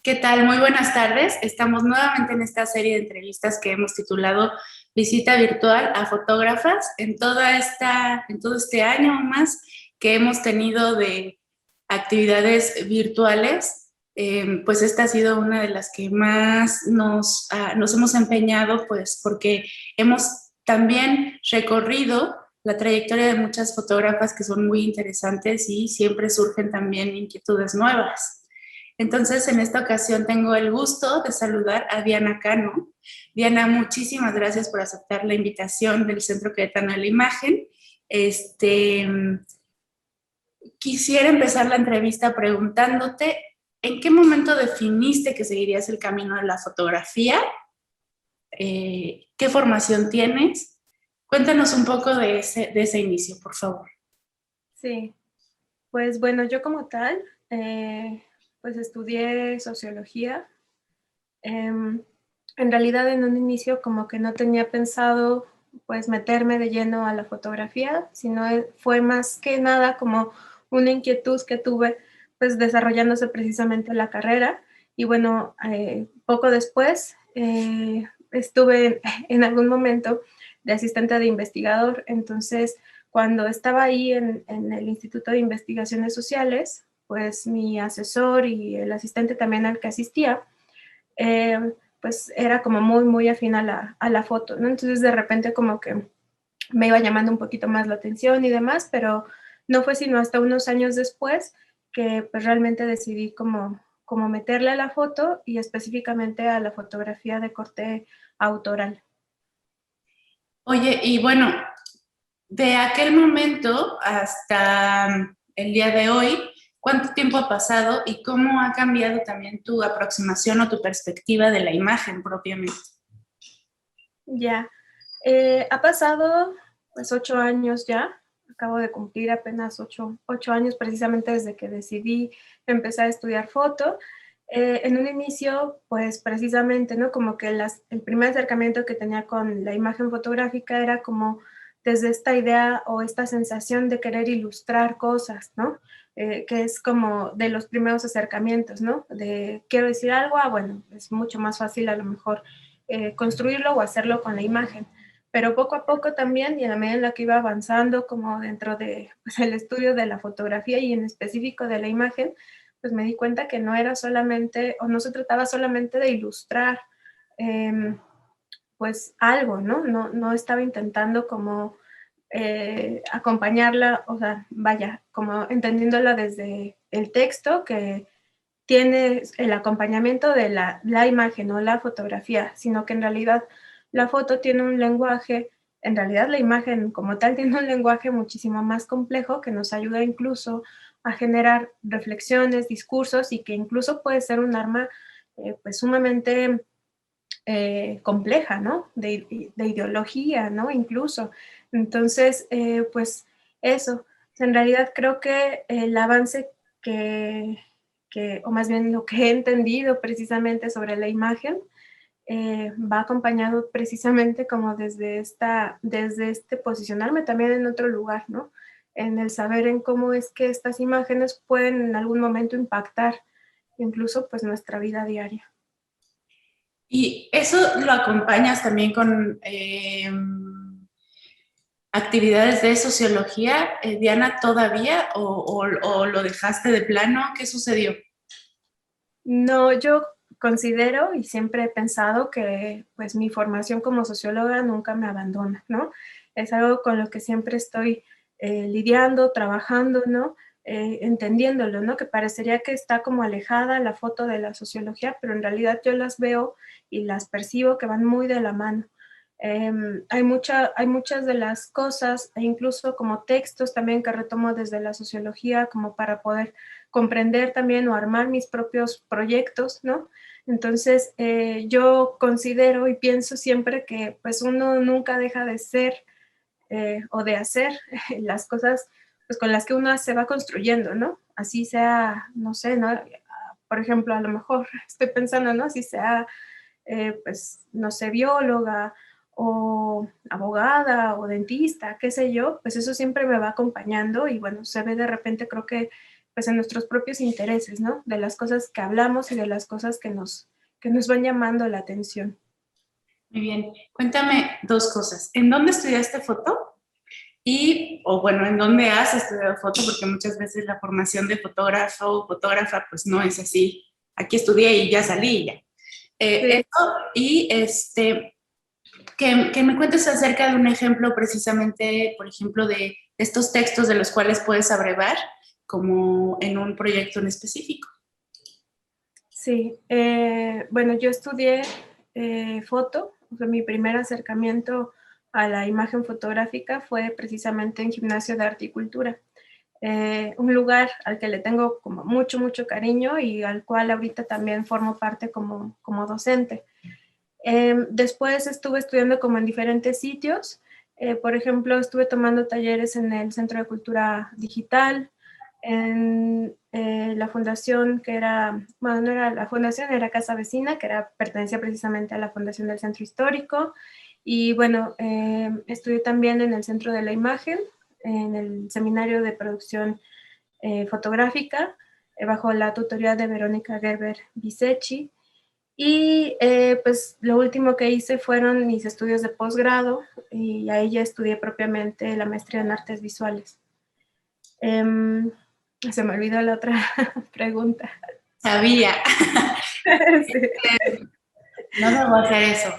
¿Qué tal? Muy buenas tardes. Estamos nuevamente en esta serie de entrevistas que hemos titulado Visita virtual a fotógrafas en todo este año o más que hemos tenido de actividades virtuales. Pues esta ha sido una de las que más nos hemos empeñado, pues porque hemos también recorrido la trayectoria de muchas fotógrafas que son muy interesantes y siempre surgen también inquietudes nuevas. Entonces, en esta ocasión tengo el gusto de saludar a Diana Cano. Diana, muchísimas gracias por aceptar la invitación del Centro Queretano de la Imagen. Este, Quisiera empezar la entrevista preguntándote, ¿en qué momento definiste que seguirías el camino de la fotografía? ¿Qué formación tienes? Cuéntanos un poco de ese inicio, por favor. Sí, pues bueno, yo como tal, pues estudié sociología. En realidad en un inicio como que no tenía pensado pues meterme de lleno a la fotografía, sino fue más que nada como una inquietud que tuve pues desarrollándose precisamente la carrera. Y bueno, poco después estuve en algún momento de asistente de investigador. Entonces, cuando estaba ahí en el Instituto de Investigaciones Sociales, pues mi asesor y el asistente también al que asistía, pues era como muy afín a la foto, ¿no? Entonces de repente como que me iba llamando un poquito más la atención y demás, pero no fue sino hasta unos años después que pues realmente decidí como meterle a la foto y específicamente a la fotografía de corte autoral. Oye, y bueno, de aquel momento hasta el día de hoy, ¿cuánto tiempo ha pasado y cómo ha cambiado también tu aproximación o tu perspectiva de la imagen propiamente? Ya, ha pasado pues 8 años ya, acabo de cumplir apenas ocho años precisamente desde que decidí empezar a estudiar foto. En un inicio, pues precisamente, ¿no? Como que el primer acercamiento que tenía con la imagen fotográfica era como desde esta idea o esta sensación de querer ilustrar cosas, ¿no? Que es como de los primeros acercamientos, ¿no? De quiero decir algo, bueno, es mucho más fácil a lo mejor construirlo o hacerlo con la imagen. Pero poco a poco también, y a la medida en la que iba avanzando como dentro de pues, el estudio de la fotografía y en específico de la imagen, pues me di cuenta que no era solamente, o no se trataba solamente de ilustrar pues algo, ¿no? No estaba intentando como acompañarla, o sea, vaya, como entendiéndola desde el texto que tiene el acompañamiento de la imagen o la fotografía, sino que en realidad la foto tiene un lenguaje, en realidad la imagen como tal tiene un lenguaje muchísimo más complejo que nos ayuda incluso a generar reflexiones, discursos y que incluso puede ser un arma pues sumamente compleja, ¿no? De ideología, ¿no? Incluso. Entonces, pues eso. En realidad creo que el avance o más bien lo que he entendido precisamente sobre la imagen, va acompañado precisamente como desde este posicionarme también en otro lugar, ¿no? En el saber en cómo es que estas imágenes pueden en algún momento impactar incluso pues nuestra vida diaria. Y eso lo acompañas también con actividades de sociología, Diana, todavía o lo dejaste de plano. ¿Qué sucedió? No, yo considero y siempre he pensado que pues mi formación como socióloga nunca me abandona, ¿no? Es algo con lo que siempre estoy lidiando, trabajando, ¿no? Entendiéndolo, ¿no? Que parecería que está como alejada la foto de la sociología, pero en realidad yo las veo y las percibo que van muy de la mano. Hay muchas de las cosas, e incluso como textos también que retomo desde la sociología, como para poder comprender también o armar mis propios proyectos, ¿no? Entonces, yo considero y pienso siempre que pues uno nunca deja de ser o de hacer las cosas pues con las que uno se va construyendo, ¿no? Así sea, no sé, ¿no? Por ejemplo, a lo mejor estoy pensando, ¿no? Así sea, pues, no sé, bióloga o abogada o dentista, qué sé yo, pues eso siempre me va acompañando y bueno, se ve de repente, creo que pues en nuestros propios intereses, ¿no? De las cosas que hablamos y de las cosas que nos van llamando la atención. Muy bien. Cuéntame dos cosas. ¿En dónde estudiaste foto? Y, o bueno, ¿en dónde has estudiado foto? Porque muchas veces la formación de fotógrafo o fotógrafa, pues no es así. Aquí estudié y ya salí y ya. Sí. Eso, y que me cuentes acerca de un ejemplo precisamente, por ejemplo, de estos textos de los cuales puedes abrevar, como en un proyecto en específico. Sí, bueno, yo estudié foto, o sea, mi primer acercamiento a la imagen fotográfica fue precisamente en Gimnasio de Arte y Cultura, un lugar al que le tengo como mucho, mucho cariño y al cual ahorita también formo parte como docente. Después estuve estudiando como en diferentes sitios, por ejemplo, estuve tomando talleres en el Centro de Cultura Digital, en la fundación que era, bueno, no era la fundación, era Casa Vecina, que pertenecía precisamente a la fundación del Centro Histórico. Y bueno, estudié también en el Centro de la Imagen, en el Seminario de Producción Fotográfica, bajo la tutoría de Verónica Gerber Bisecchi. Y pues lo último que hice fueron mis estudios de posgrado y ahí ya estudié propiamente la maestría en artes visuales. Se me olvidó la otra pregunta. Sabía. Sí. No debo hacer eso.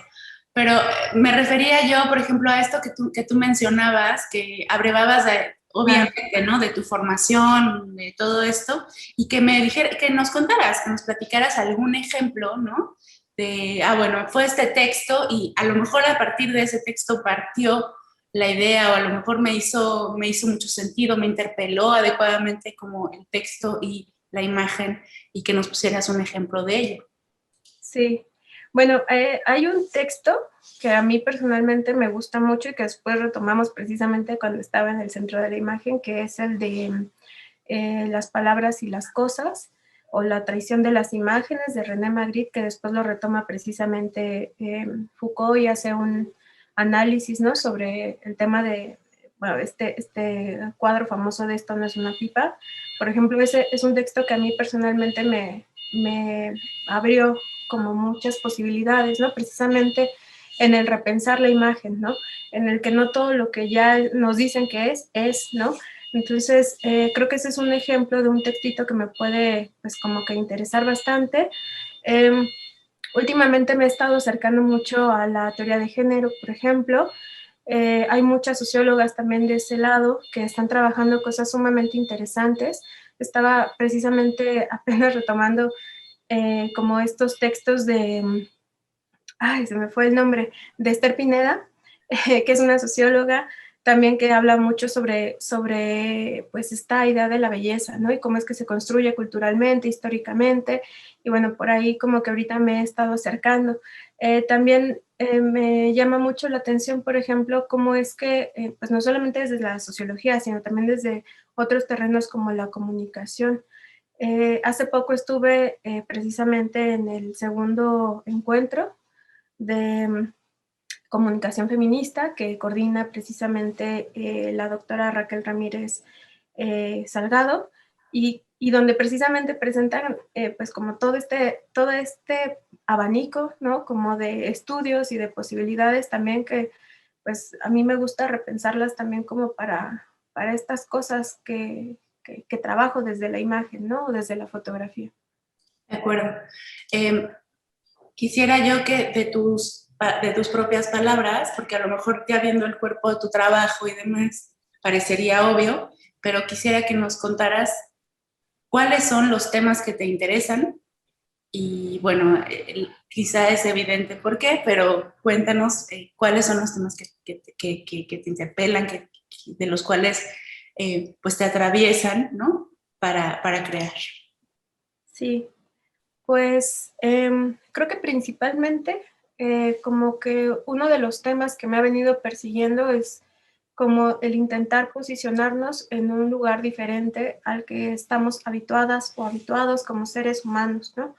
Pero me refería yo, por ejemplo, a esto que tú mencionabas, que abrevabas de, obviamente, ¿no? De tu formación, de todo esto, y que me dijera, que nos contaras, que nos platicaras algún ejemplo, ¿no? De, bueno, fue este texto y a lo mejor a partir de ese texto partió la idea o a lo mejor me hizo mucho sentido, me interpeló adecuadamente como el texto y la imagen y que nos pusieras un ejemplo de ello. Sí, bueno, hay un texto que a mí personalmente me gusta mucho y que después retomamos precisamente cuando estaba en el centro de la imagen, que es el de Las palabras y las cosas, o La traición de las imágenes, de René Magritte, que después lo retoma precisamente Foucault y hace un análisis, ¿no?, sobre el tema de, bueno, este cuadro famoso de Esto no es una pipa. Por ejemplo, ese es un texto que a mí personalmente me abrió como muchas posibilidades, ¿no? Precisamente en el repensar la imagen, ¿no? En el que no todo lo que ya nos dicen que es, ¿no? Entonces, creo que ese es un ejemplo de un textito que me puede, pues, como que interesar bastante. Últimamente me he estado acercando mucho a la teoría de género, por ejemplo. Hay muchas sociólogas también de ese lado que están trabajando cosas sumamente interesantes. Estaba precisamente apenas retomando como estos textos de, ay, se me fue el nombre, de Esther Pineda, que es una socióloga también que habla mucho sobre pues esta idea de la belleza, ¿no? Y cómo es que se construye culturalmente, históricamente, y bueno, por ahí como que ahorita me he estado acercando. También me llama mucho la atención, por ejemplo, cómo es que, pues no solamente desde la sociología, sino también desde otros terrenos como la comunicación. Hace poco estuve precisamente en el segundo encuentro de comunicación feminista que coordina precisamente la doctora Raquel Ramírez Salgado y donde precisamente presentan pues como todo este abanico, ¿no? Como de estudios y de posibilidades también que pues a mí me gusta repensarlas también como para estas cosas que trabajo desde la imagen, ¿no? O desde la fotografía. De acuerdo. Eh, Quisiera yo que de tus propias palabras, porque a lo mejor ya viendo el cuerpo de tu trabajo y demás, parecería obvio, pero quisiera que nos contaras cuáles son los temas que te interesan y bueno, quizá es evidente por qué, pero cuéntanos cuáles son los temas que te interpelan, de los cuales pues te atraviesan, ¿no? Para crear. Sí, pues creo que principalmente como que uno de los temas que me ha venido persiguiendo es como el intentar posicionarnos en un lugar diferente al que estamos habituadas o habituados como seres humanos, ¿no?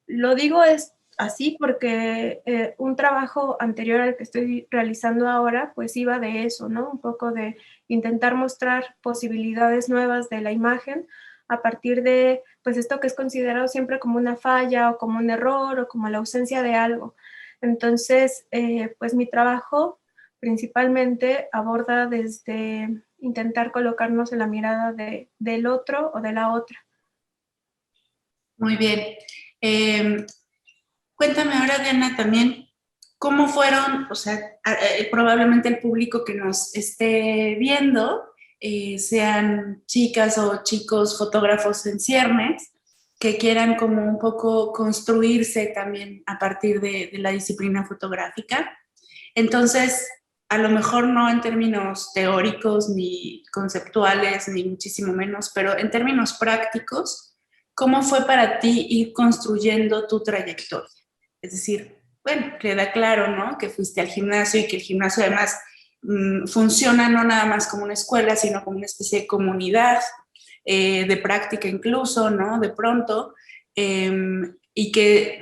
Lo digo es así porque un trabajo anterior al que estoy realizando ahora, pues iba de eso, ¿no? Un poco de intentar mostrar posibilidades nuevas de la imagen a partir de, pues esto que es considerado siempre como una falla o como un error o como la ausencia de algo. Entonces, pues mi trabajo principalmente aborda desde intentar colocarnos en la mirada del otro o de la otra. Muy bien. Eh, Cuéntame ahora, Diana, también, ¿cómo fueron, o sea, probablemente el público que nos esté viendo, sean chicas o chicos fotógrafos en ciernes, que quieran como un poco construirse también a partir de la disciplina fotográfica? Entonces, a lo mejor no en términos teóricos ni conceptuales, ni muchísimo menos, pero en términos prácticos, ¿cómo fue para ti ir construyendo tu trayectoria? Es decir, bueno, queda claro, ¿no? Que fuiste al gimnasio y que el gimnasio además funciona no nada más como una escuela, sino como una especie de comunidad, de práctica incluso, ¿no? De pronto, y que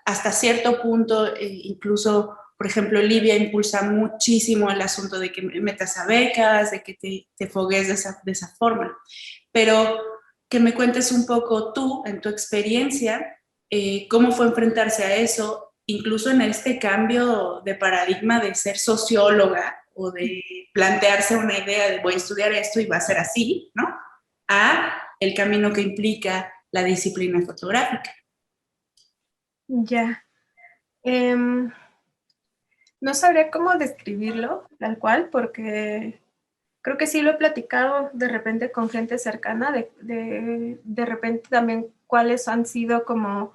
hasta cierto punto incluso, por ejemplo, Libia impulsa muchísimo el asunto de que metas a becas, de que te fogues de esa forma. Pero que me cuentes un poco tú, en tu experiencia, cómo fue enfrentarse a eso, incluso en este cambio de paradigma de ser socióloga o de plantearse una idea de voy a estudiar esto y va a ser así, ¿no? A el camino que implica la disciplina fotográfica. Ya. Um, no sabría cómo describirlo tal cual, porque creo que sí lo he platicado de repente con gente cercana, de repente también cuáles han sido como,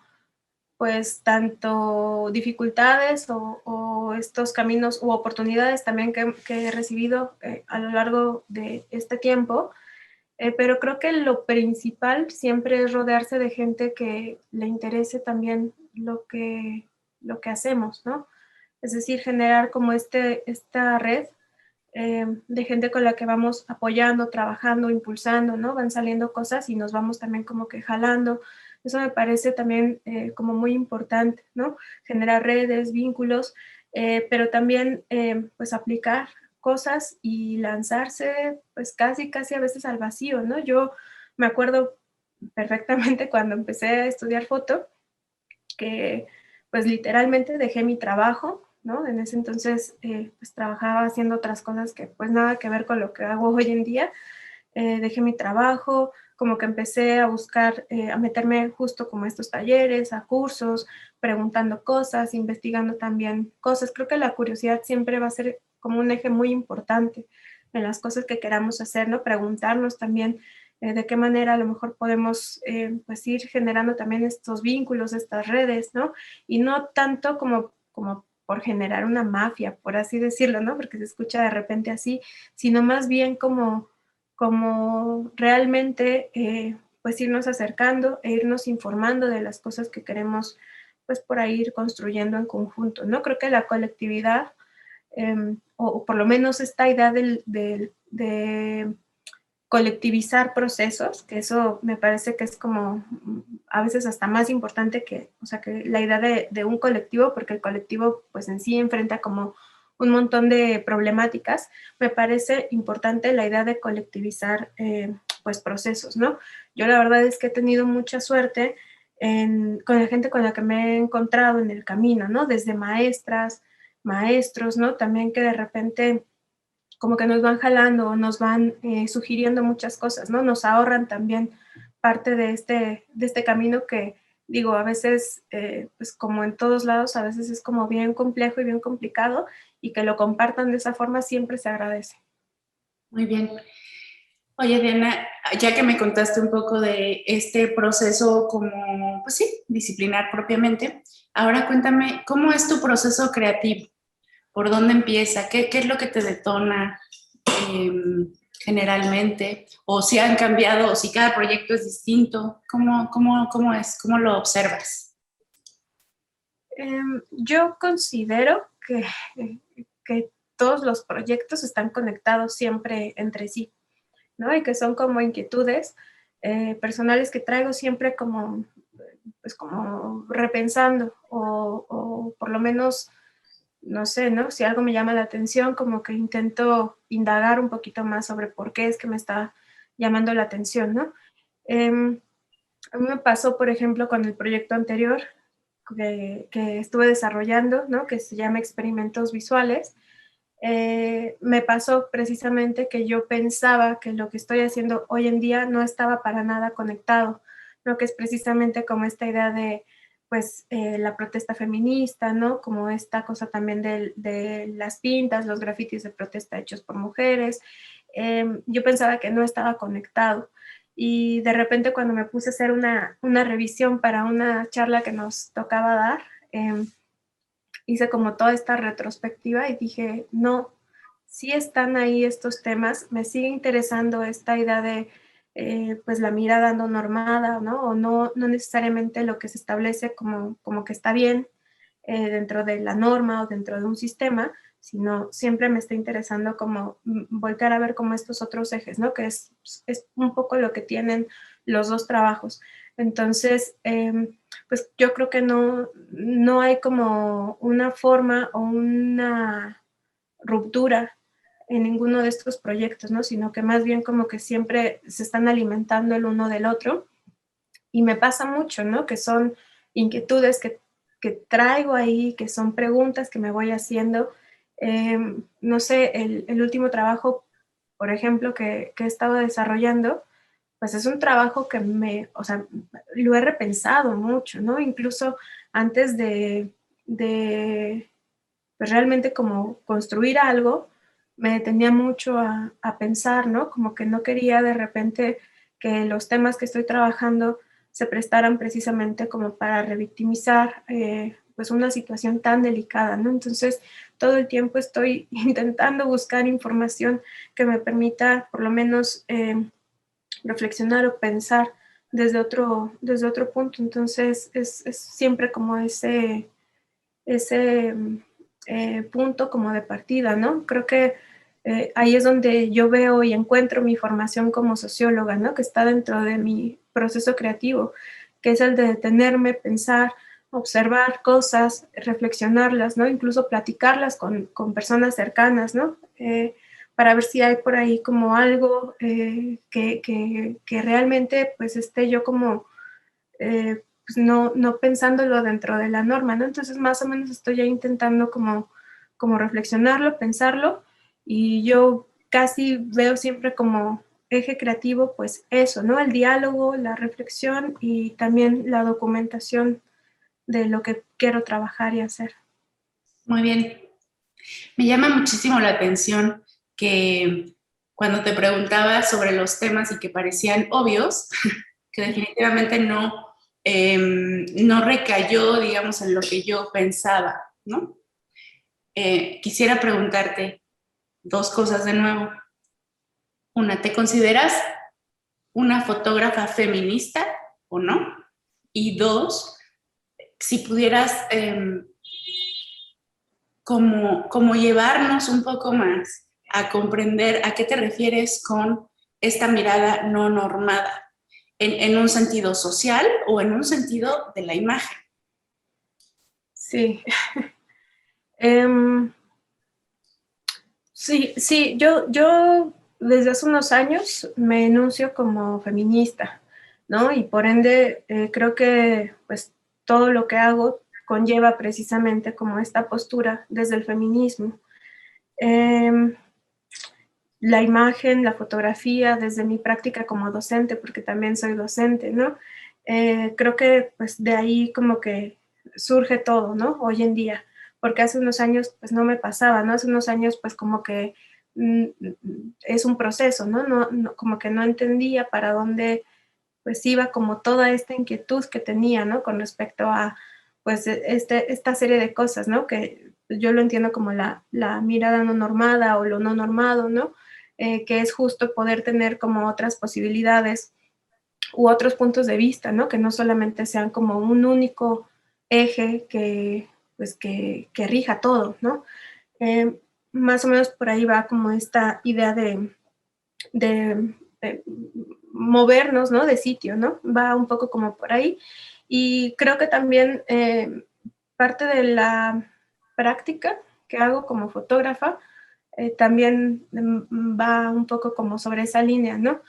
pues, tanto dificultades o estos caminos u oportunidades también que he recibido a lo largo de este tiempo. Pero creo que lo principal siempre es rodearse de gente que le interese también lo que hacemos, ¿no? Es decir, generar como esta red de gente con la que vamos apoyando, trabajando, impulsando, ¿no? Van saliendo cosas y nos vamos también como que jalando. Eso me parece también como muy importante, ¿no? Generar redes, vínculos, pero también pues aplicar cosas y lanzarse pues casi a veces al vacío, ¿no? Yo me acuerdo perfectamente cuando empecé a estudiar foto, que pues literalmente dejé mi trabajo, ¿no? En ese entonces pues trabajaba haciendo otras cosas que pues nada que ver con lo que hago hoy en día. Dejé mi trabajo, como que empecé a buscar, a meterme justo como a estos talleres, a cursos, preguntando cosas, investigando también cosas. Creo que la curiosidad siempre va a ser como un eje muy importante en las cosas que queramos hacer, ¿no? Preguntarnos también de qué manera a lo mejor podemos pues ir generando también estos vínculos, estas redes, ¿no? Y no tanto como por generar una mafia, por así decirlo, ¿no? Porque se escucha de repente así, sino más bien como realmente pues irnos acercando e irnos informando de las cosas que queremos pues por ahí ir construyendo en conjunto, ¿no? Creo que la colectividad o por lo menos esta idea de colectivizar procesos, que eso me parece que es como a veces hasta más importante que, o sea, que la idea de un colectivo, porque el colectivo pues en sí enfrenta como un montón de problemáticas, me parece importante la idea de colectivizar pues procesos, ¿no? Yo la verdad es que he tenido mucha suerte con la gente con la que me he encontrado en el camino, ¿no? Desde maestras, maestros, ¿no? También que de repente como que nos van jalando, nos van sugiriendo muchas cosas, ¿no? Nos ahorran también parte de este camino que, digo, a veces, pues como en todos lados, a veces es como bien complejo y bien complicado, y que lo compartan de esa forma siempre se agradece. Muy bien. Oye, Diana, ya que me contaste un poco de este proceso como, pues sí, disciplinar propiamente, ahora cuéntame, ¿cómo es tu proceso creativo? ¿Por dónde empieza? ¿Qué es lo que te detona eh, generalmente? ¿O si han cambiado, o si cada proyecto es distinto? ¿Cómo es? ¿Cómo lo observas? Yo considero que todos los proyectos están conectados siempre entre sí, ¿no? Y que son como inquietudes personales que traigo siempre como pues como repensando o por lo menos, no sé, ¿no? Si algo me llama la atención, como que intento indagar un poquito más sobre por qué es que me está llamando la atención, ¿no? A mí me pasó, por ejemplo, con el proyecto anterior que estuve desarrollando, ¿no? Que se llama Experimentos Visuales. Me pasó precisamente que yo pensaba que lo que estoy haciendo hoy en día no estaba para nada conectado, ¿no? Que es precisamente como esta idea de, pues, la protesta feminista, ¿no? Como esta cosa también de las pintas, los grafitis de protesta hechos por mujeres. Yo pensaba que no estaba conectado. Y de repente cuando me puse a hacer una revisión para una charla que nos tocaba dar, hice como toda esta retrospectiva y dije, no, sí están ahí estos temas, me sigue interesando esta idea de pues la mirada no normada, ¿no? O no, no necesariamente lo que se establece como que está bien dentro de la norma o dentro de un sistema, sino siempre me está interesando como voltear a ver como estos otros ejes, ¿no? Que es un poco lo que tienen los dos trabajos. Entonces, pues yo creo que no hay como una forma o una ruptura en ninguno de estos proyectos, ¿no? Sino que más bien como que siempre se están alimentando el uno del otro. Y me pasa mucho, ¿no? Que son inquietudes que traigo ahí, que son preguntas que me voy haciendo. No sé, el último trabajo, por ejemplo, que he estado desarrollando, pues es un trabajo que o sea, lo he repensado mucho, ¿no? Incluso antes de pues realmente como construir algo, me detenía mucho a pensar, ¿no? Como que no quería de repente que los temas que estoy trabajando se prestaran precisamente como para revictimizar pues una situación tan delicada, ¿no? Entonces, todo el tiempo estoy intentando buscar información que me permita por lo menos reflexionar o pensar desde otro punto. Entonces, es siempre como ese punto como de partida, ¿no? Creo que ahí es donde yo veo y encuentro mi formación como socióloga, ¿no? Que está dentro de mi proceso creativo, que es el de detenerme, pensar, observar cosas, reflexionarlas, ¿no? Incluso platicarlas con personas cercanas, ¿no? Para ver si hay por ahí como algo que realmente pues esté yo como pues no pensándolo dentro de la norma, ¿no? Entonces más o menos estoy ya intentando como reflexionarlo, pensarlo, y yo casi veo siempre como eje creativo, pues eso, ¿no? El diálogo, la reflexión y también la documentación de lo que quiero trabajar y hacer. Muy bien. Me llama muchísimo la atención que cuando te preguntaba sobre los temas y que parecían obvios, que definitivamente no recayó, digamos, en lo que yo pensaba, ¿no? Quisiera preguntarte dos cosas de nuevo. Una, ¿te consideras una fotógrafa feminista o no? Y dos, si pudieras como llevarnos un poco más a comprender a qué te refieres con esta mirada no normada, en un sentido social o en un sentido de la imagen. Sí. Sí, yo desde hace unos años me enuncio como feminista, ¿no? Y por ende creo que pues todo lo que hago conlleva precisamente como esta postura desde el feminismo. Eh, la imagen, la fotografía, desde mi práctica como docente, porque también soy docente, ¿no? Creo que pues de ahí como que surge todo, ¿no? Hoy en día, porque hace unos años pues no me pasaba, ¿no? Hace unos años pues como que es un proceso, ¿no? Como que no entendía para dónde pues iba como toda esta inquietud que tenía, ¿no? Con respecto a pues esta serie de cosas, ¿no? Que yo lo entiendo como la mirada no normada o lo no normado, ¿no? Que es justo poder tener como otras posibilidades u otros puntos de vista, ¿no? Que no solamente sean como un único eje pues que rija todo, ¿no? Más o menos por ahí va como esta idea de movernos, ¿no? De sitio, ¿no? Va un poco como por ahí. Y creo que también parte de la práctica que hago como fotógrafa también va un poco como sobre esa línea, ¿no?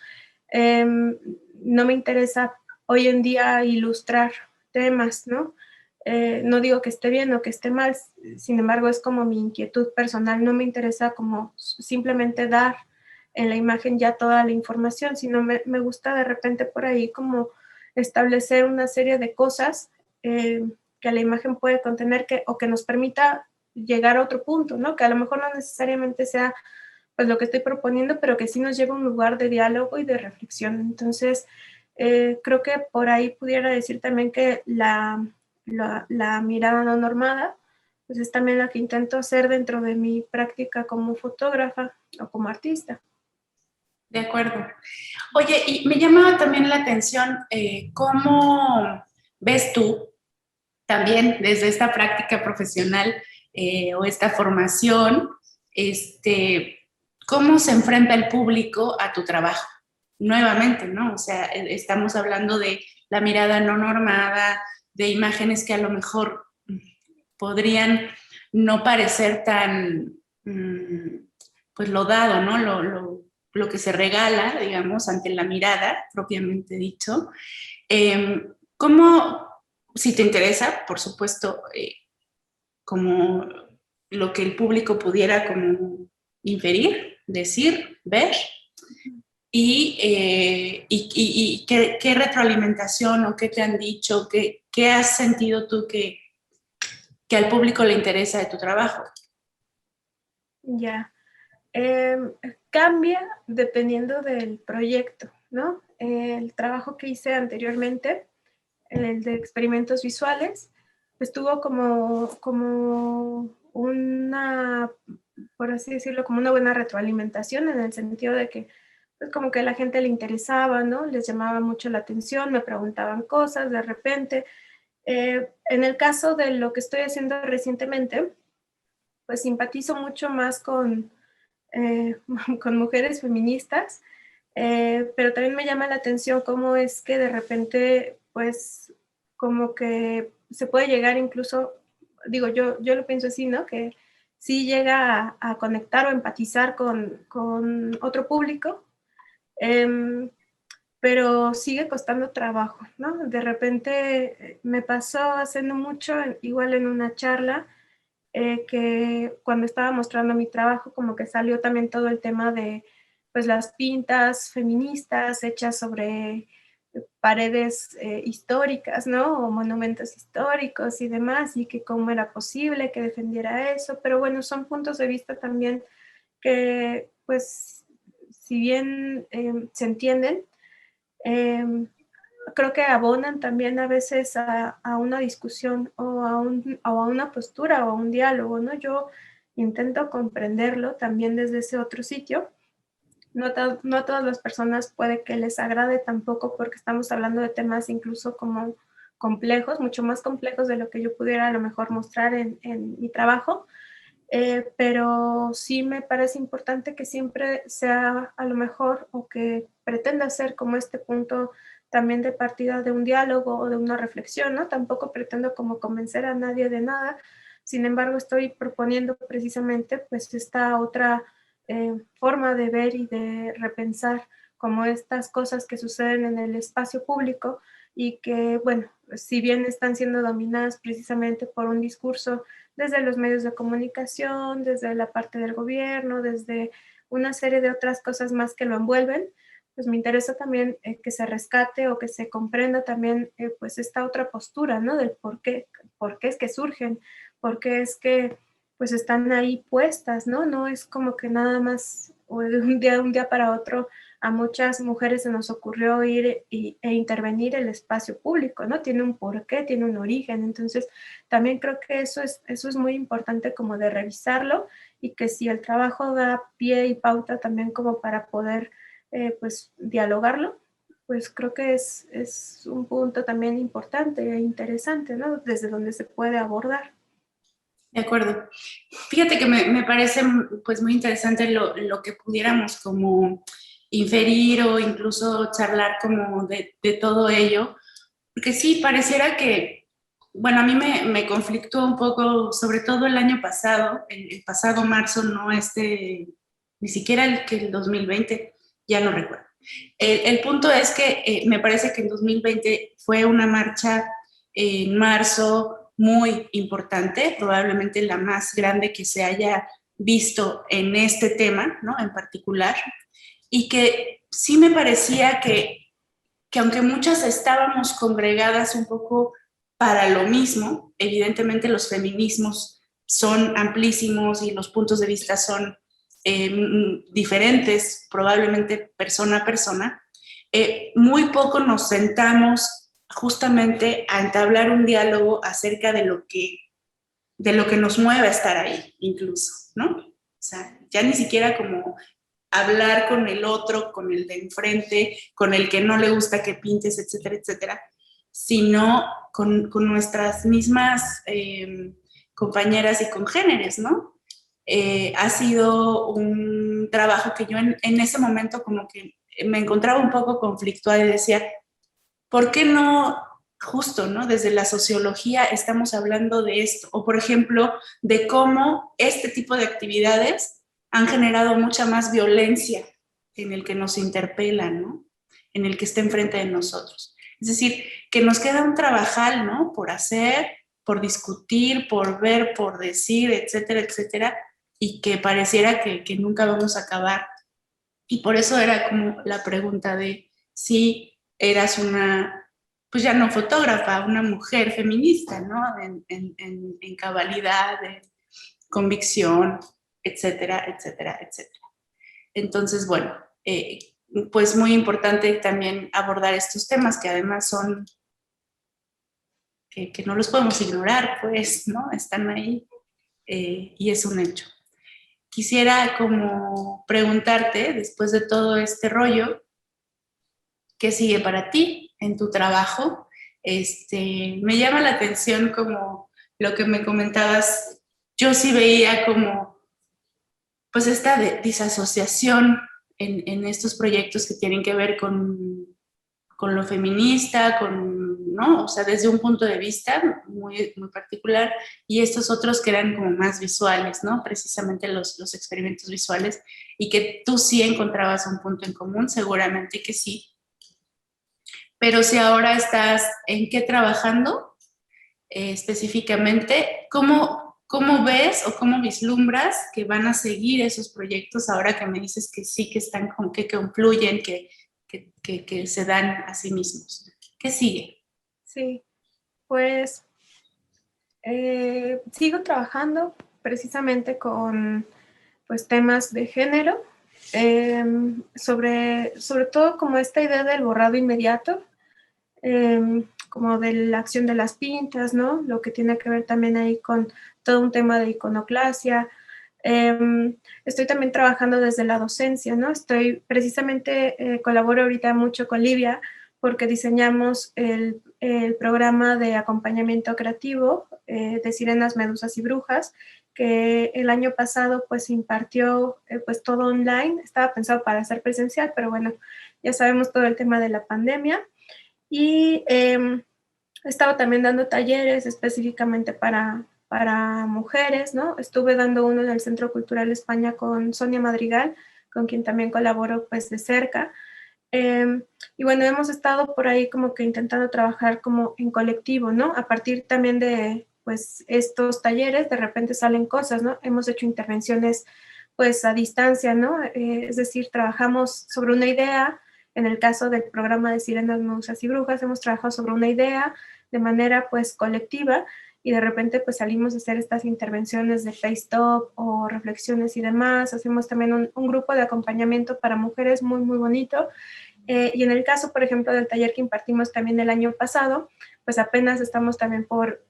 No me interesa hoy en día ilustrar temas, ¿no? No digo que esté bien o que esté mal, sin embargo es como mi inquietud personal, no me interesa como simplemente dar en la imagen ya toda la información, sino me gusta de repente por ahí como establecer una serie de cosas que la imagen puede contener o que nos permita llegar a otro punto, ¿no? Que a lo mejor no necesariamente sea pues lo que estoy proponiendo, pero que sí nos lleva a un lugar de diálogo y de reflexión. Entonces, creo que por ahí pudiera decir también que la mirada no normada, pues es también la que intento hacer dentro de mi práctica como fotógrafa o como artista. De acuerdo. Oye, y me llamaba también la atención cómo ves tú también desde esta práctica profesional o esta formación, cómo se enfrenta el público a tu trabajo. Nuevamente, ¿no? O sea, estamos hablando de la mirada no normada, de imágenes que a lo mejor podrían no parecer tan, pues lo dado, ¿no? Lo que se regala, digamos, ante la mirada, propiamente dicho. ¿Cómo, si te interesa, por supuesto, como lo que el público pudiera como inferir, decir, ver, y qué retroalimentación o qué te han dicho, qué has sentido tú que al público le interesa de tu trabajo? Ya. Cambia dependiendo del proyecto, ¿no? El trabajo que hice anteriormente, el de experimentos visuales, pues tuvo como una, por así decirlo, como una buena retroalimentación en el sentido de que pues como que a la gente le interesaba, ¿no? Les llamaba mucho la atención, me preguntaban cosas de repente. En el caso de lo que estoy haciendo recientemente, pues simpatizo mucho más eh, con mujeres feministas, pero también me llama la atención cómo es que de repente, pues, como que se puede llegar incluso, digo, yo lo pienso así, ¿no? Que sí llega a conectar o empatizar con otro público, eh, pero sigue costando trabajo, ¿no? De repente me pasó hace no mucho, igual en una charla, que cuando estaba mostrando mi trabajo, como que salió también todo el tema de pues las pintas feministas hechas sobre paredes históricas, ¿no? O monumentos históricos y demás, y que cómo era posible que defendiera eso, pero bueno, son puntos de vista también que pues si bien se entienden, eh, creo que abonan también a veces a una discusión o a una postura o a un diálogo, ¿no? Yo intento comprenderlo también desde ese otro sitio. No a todas las personas puede que les agrade tampoco porque estamos hablando de temas incluso como complejos, mucho más complejos de lo que yo pudiera a lo mejor mostrar en mi trabajo, pero sí me parece importante que siempre sea a lo mejor o que pretenda ser como este punto también de partida de un diálogo o de una reflexión, ¿no? Tampoco pretendo como convencer a nadie de nada, sin embargo estoy proponiendo precisamente pues esta otra forma de ver y de repensar como estas cosas que suceden en el espacio público y que, bueno, si bien están siendo dominadas precisamente por un discurso desde los medios de comunicación, desde la parte del gobierno, desde una serie de otras cosas más que lo envuelven, pues me interesa también que se rescate o que se comprenda también pues esta otra postura, ¿no? Del por qué es que surgen, por qué es que pues están ahí puestas, ¿no? No es como que nada más o de un día para otro a muchas mujeres se nos ocurrió ir e intervenir el espacio público, ¿no? Tiene un porqué, tiene un origen, entonces también creo que eso es muy importante como de revisarlo y que si el trabajo da pie y pauta también como para poder pues dialogarlo, pues creo que es un punto también importante e interesante, ¿no? Desde donde se puede abordar. De acuerdo. Fíjate que me parece pues muy interesante lo que pudiéramos como inferir o incluso charlar como de todo ello, Porque sí, pareciera que, bueno, a mí me conflictó un poco, sobre todo el año pasado, el pasado marzo, no ni siquiera el 2020, ya no recuerdo. El punto es que me parece que en 2020 fue una marcha en marzo muy importante, probablemente la más grande que se haya visto en este tema, ¿no? En particular, y que sí me parecía que aunque muchas estábamos congregadas un poco para lo mismo, evidentemente los feminismos son amplísimos y los puntos de vista son diferentes, probablemente persona a persona, muy poco nos sentamos justamente a entablar un diálogo acerca de lo que nos mueve a estar ahí, incluso, ¿no? O sea, ya ni siquiera como hablar con el otro, con el de enfrente, con el que no le gusta que pintes, etcétera, etcétera, sino con nuestras mismas compañeras y congéneres, ¿no? Ha sido un trabajo que yo en ese momento como que me encontraba un poco conflictuada y decía, ¿por qué no justo, ¿no? Desde la sociología estamos hablando de esto, o por ejemplo, de cómo este tipo de actividades han generado mucha más violencia en el que nos interpelan, ¿no? En el que está enfrente de nosotros. Es decir, que nos queda un trabajal, ¿no? Por hacer, por discutir, por ver, por decir, etcétera, etcétera, y que pareciera que nunca vamos a acabar. Y por eso era como la pregunta de si eras una, pues ya no fotógrafa, una mujer feminista, ¿no? En cabalidad, en convicción, etcétera, etcétera, etcétera. Entonces, bueno, pues muy importante también abordar estos temas que además son, que no los podemos ignorar, pues, ¿no? Están ahí y es un hecho. Quisiera como preguntarte, después de todo este rollo, ¿qué sigue para ti en tu trabajo? Me llama la atención como lo que me comentabas, yo sí veía como pues esta disasociación en estos proyectos que tienen que ver con lo feminista, ¿no? O sea, desde un punto de vista muy, muy particular, y estos otros que eran como más visuales, ¿no? Precisamente los experimentos visuales, y que tú sí encontrabas un punto en común, seguramente que sí, pero si ahora estás en qué trabajando específicamente, ¿cómo ves o cómo vislumbras que van a seguir esos proyectos ahora que me dices que sí, que están que confluyen, que se dan a sí mismos? ¿Qué sigue? Sí, pues sigo trabajando precisamente con pues, temas de género, sobre todo como esta idea del borrado inmediato, como de la acción de las pintas, ¿no? Lo que tiene que ver también ahí con todo un tema de iconoclasia. Estoy también trabajando desde la docencia, ¿no? Colaboro ahorita mucho con Livia porque diseñamos el programa de acompañamiento creativo de Sirenas, Medusas y Brujas, que el año pasado pues se impartió pues todo online, estaba pensado para ser presencial, pero bueno, ya sabemos todo el tema de la pandemia. Y he estado también dando talleres específicamente para mujeres, ¿no? Estuve dando uno en el Centro Cultural España con Sonia Madrigal, con quien también colaboro pues de cerca. Y bueno, hemos estado por ahí como que intentando trabajar como en colectivo, ¿no? A partir también de pues estos talleres, de repente salen cosas, ¿no? Hemos hecho intervenciones pues a distancia, ¿no? Es decir, trabajamos sobre una idea. En el caso del programa de Sirenas, Musas y Brujas, hemos trabajado sobre una idea de manera pues colectiva y de repente pues salimos a hacer estas intervenciones de FaceTalk o reflexiones y demás. Hacemos también un grupo de acompañamiento para mujeres muy, muy bonito. Y en el caso, por ejemplo, del taller que impartimos también el año pasado, pues apenas estamos también por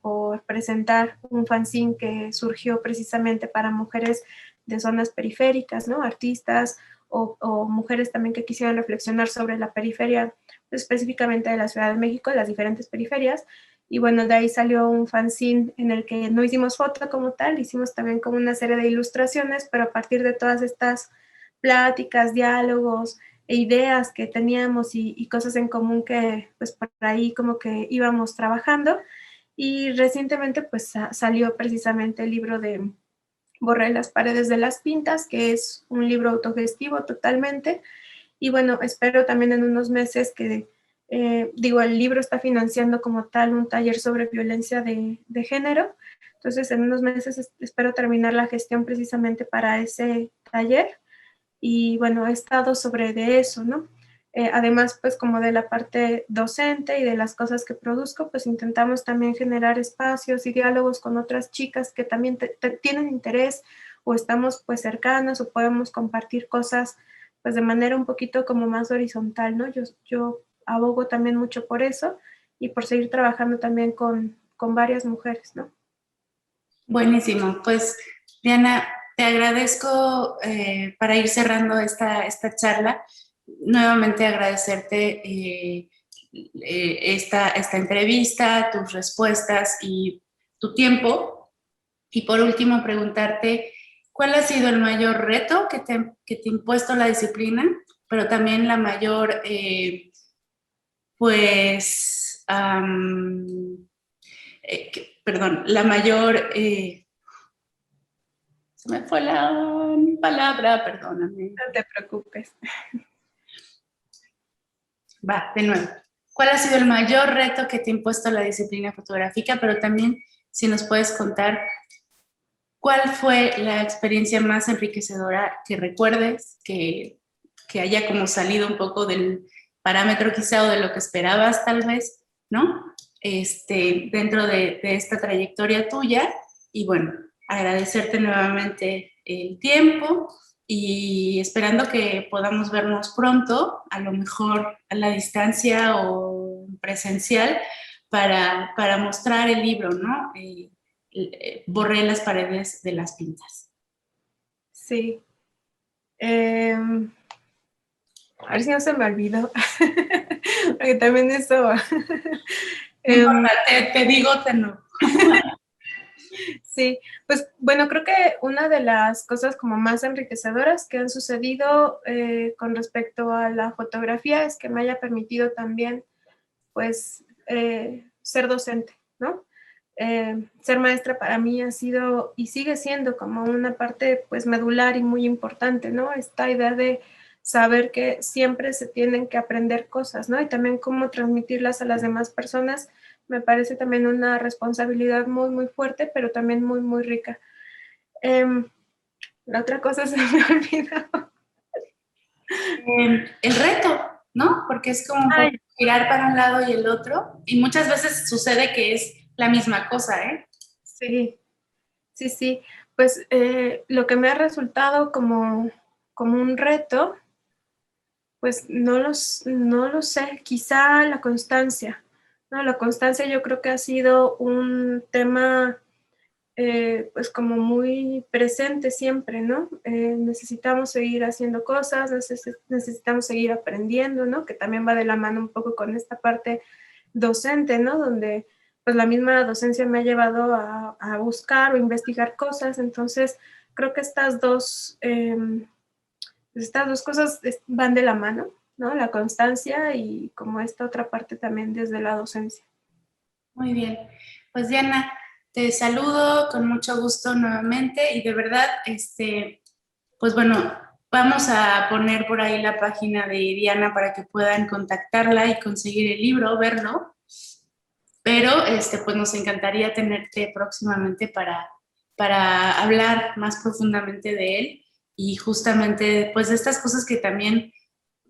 presentar un fanzine que surgió precisamente para mujeres de zonas periféricas, ¿no? Artistas o mujeres también que quisieran reflexionar sobre la periferia, específicamente de la Ciudad de México, las diferentes periferias. Y bueno, de ahí salió un fanzine en el que no hicimos foto como tal, hicimos también como una serie de ilustraciones, pero a partir de todas estas pláticas, diálogos, ideas que teníamos y cosas en común que pues por ahí como que íbamos trabajando. Y recientemente pues salió precisamente el libro de Borré las paredes de las pintas, que es un libro autogestivo totalmente. Y bueno, espero también en unos meses que, el libro está financiando como tal un taller sobre violencia de género. Entonces, en unos meses espero terminar la gestión precisamente para ese taller. Y bueno, he estado sobre de eso, ¿no? Además, pues como de la parte docente y de las cosas que produzco, pues intentamos también generar espacios y diálogos con otras chicas que también tienen interés o estamos pues cercanas o podemos compartir cosas pues de manera un poquito como más horizontal, ¿no? Yo abogo también mucho por eso y por seguir trabajando también con varias mujeres, ¿no? Buenísimo. Pues, Diana, te agradezco para ir cerrando esta charla. Nuevamente agradecerte esta entrevista, tus respuestas y tu tiempo. Y por último, preguntarte, ¿cuál ha sido el mayor reto que te ha impuesto la disciplina, pero también la mayor, pues, perdón, la mayor, se me fue la palabra, perdóname. No te preocupes. Va, de nuevo. ¿Cuál ha sido el mayor reto que te ha impuesto la disciplina fotográfica? Pero también, si nos puedes contar, ¿cuál fue la experiencia más enriquecedora que recuerdes, que haya como salido un poco del parámetro quizá o de lo que esperabas tal vez, ¿no? Dentro de esta trayectoria tuya. Y bueno, agradecerte nuevamente el tiempo y esperando que podamos vernos pronto, a lo mejor a la distancia o presencial, para mostrar el libro, ¿no? Borré las paredes de las pintas. Sí. A ver si no se me olvidó. Porque también eso. No importa, te digo, te no. Sí, pues bueno, creo que una de las cosas como más enriquecedoras que han sucedido con respecto a la fotografía es que me haya permitido también, pues, ser docente, ¿no? Ser maestra para mí ha sido y sigue siendo como una parte, pues, medular y muy importante, ¿no? Esta idea de saber que siempre se tienen que aprender cosas, ¿no? Y también cómo transmitirlas a las demás personas me parece también una responsabilidad muy, muy fuerte, pero también muy, muy rica. La otra cosa se me olvidó. El reto, ¿no? Porque es como un poco girar para un lado y el otro, y muchas veces sucede que es la misma cosa, ¿eh? Sí, sí, sí. Pues lo que me ha resultado como un reto, pues no lo sé, quizá la constancia, ¿no? La constancia yo creo que ha sido un tema pues como muy presente siempre, ¿no? Necesitamos seguir haciendo cosas, necesitamos seguir aprendiendo, ¿no? Que también va de la mano un poco con esta parte docente, ¿no? Donde pues la misma docencia me ha llevado a buscar o investigar cosas, entonces creo que estas dos cosas van de la mano, ¿no? La constancia y como esta otra parte también desde la docencia. Muy bien. Pues Diana, te saludo con mucho gusto nuevamente y de verdad, pues bueno, vamos a poner por ahí la página de Diana para que puedan contactarla y conseguir el libro, verlo. Pero pues nos encantaría tenerte próximamente para hablar más profundamente de él y justamente pues de estas cosas que también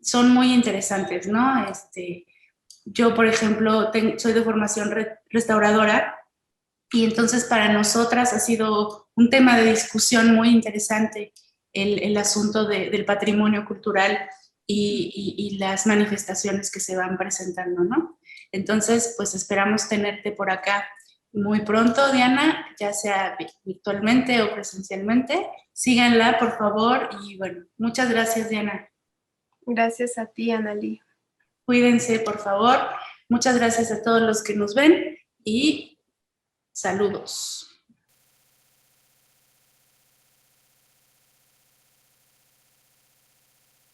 son muy interesantes, ¿no? Yo, por ejemplo, soy de formación restauradora y entonces para nosotras ha sido un tema de discusión muy interesante el asunto del patrimonio cultural y las manifestaciones que se van presentando, ¿no? Entonces, pues esperamos tenerte por acá muy pronto, Diana, ya sea virtualmente o presencialmente. Síganla, por favor, y bueno, muchas gracias, Diana. Gracias a ti, Analí. Cuídense, por favor. Muchas gracias a todos los que nos ven y saludos.